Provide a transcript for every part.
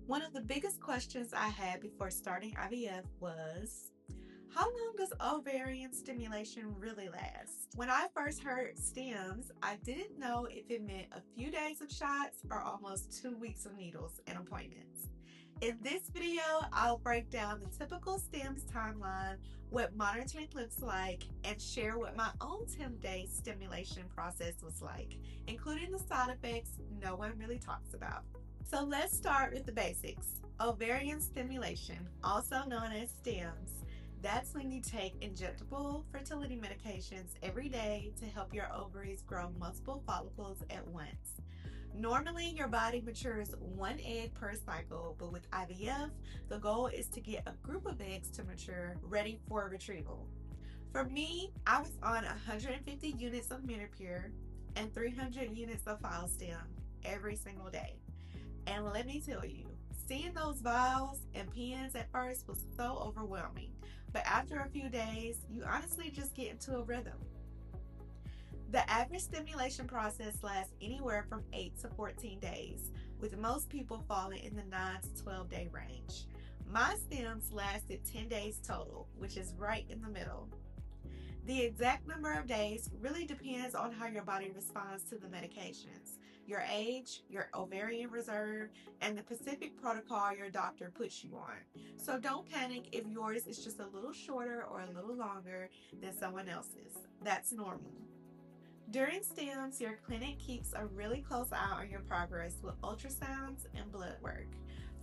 One of the biggest questions I had before starting IVF was, how long does ovarian stimulation really last? When I first heard stims, I didn't know if it meant a few days of shots or almost 2 weeks of needles and appointments. In this video, I'll break down the typical stims timeline, what monitoring looks like, and share what my own 10-day stimulation process was like, including the side effects no one really talks about. So let's start with the basics. Ovarian stimulation, also known as STIMs, that's when you take injectable fertility medications every day to help your ovaries grow multiple follicles at once. Normally, your body matures one egg per cycle, but with IVF, the goal is to get a group of eggs to mature ready for retrieval. For me, I was on 150 units of Menopur and 300 units of Follistim every single day. And let me tell you, seeing those vials and pens at first was so overwhelming. But after a few days, you honestly just get into a rhythm. The average stimulation process lasts anywhere from 8 to 14 days, with most people falling in the 9 to 12 day range. My stims lasted 10 days total, which is right in the middle. The exact number of days really depends on how your body responds to the medications, your age, your ovarian reserve, and the specific protocol your doctor puts you on. So don't panic if yours is just a little shorter or a little longer than someone else's. That's normal. During stims, your clinic keeps a really close eye on your progress with ultrasounds and blood work.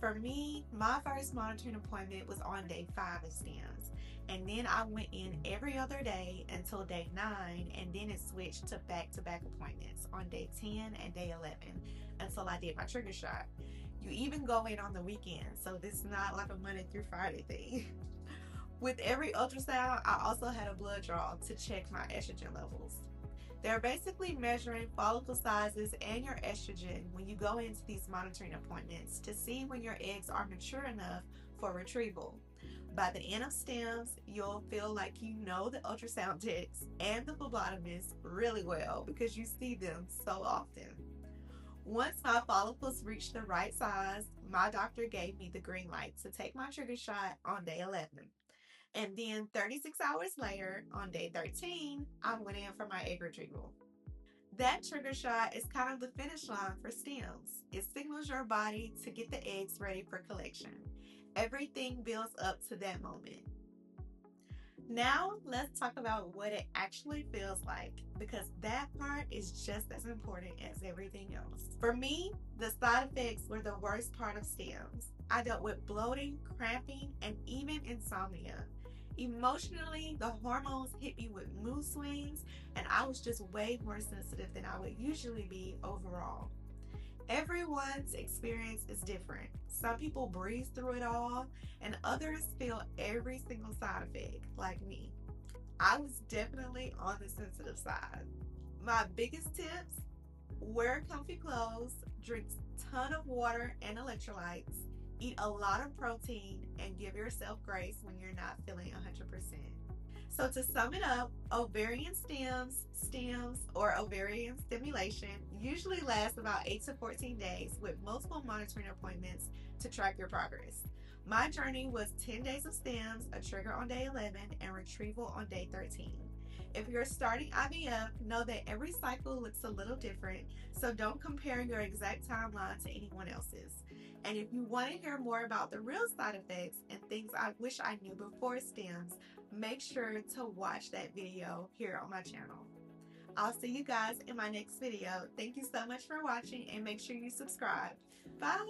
For me, my first monitoring appointment was on day 5 of stims, and then I went in every other day until day 9, and then it switched to back appointments on day 10 and day 11 until I did my trigger shot. You even go in on the weekend, so this is not like a Monday through Friday thing. With every ultrasound, I also had a blood draw to check my estrogen levels. They're basically measuring follicle sizes and your estrogen when you go into these monitoring appointments to see when your eggs are mature enough for retrieval. By the end of stims, you'll feel like you know the ultrasound techs and the phlebotomists really well because you see them so often. Once my follicles reached the right size, my doctor gave me the green light to take my trigger shot on day 11. And then 36 hours later, on day 13, I went in for my egg retrieval. That trigger shot is kind of the finish line for stims. It signals your body to get the eggs ready for collection. Everything builds up to that moment. Now, let's talk about what it actually feels like because that part is just as important as everything else. For me, the side effects were the worst part of stims. I dealt with bloating, cramping, and even insomnia. Emotionally, the hormones hit me with mood swings, and I was just way more sensitive than I would usually be overall. Everyone's experience is different. Some people breeze through it all, and others feel every single side effect, like me. I was definitely on the sensitive side. My biggest tips: wear comfy clothes, drink a ton of water and electrolytes, eat a lot of protein, and give yourself grace when you're not feeling 100%. So to sum it up, ovarian stims, or ovarian stimulation usually lasts about 8 to 14 days with multiple monitoring appointments to track your progress. My journey was 10 days of stims, a trigger on day 11, and retrieval on day 13. If you're starting IVF, know that every cycle looks a little different, so don't compare your exact timeline to anyone else's. And if you want to hear more about the real side effects and things I wish I knew before stims, make sure to watch that video here on my channel. I'll see you guys in my next video. Thank you so much for watching and make sure you subscribe. Bye!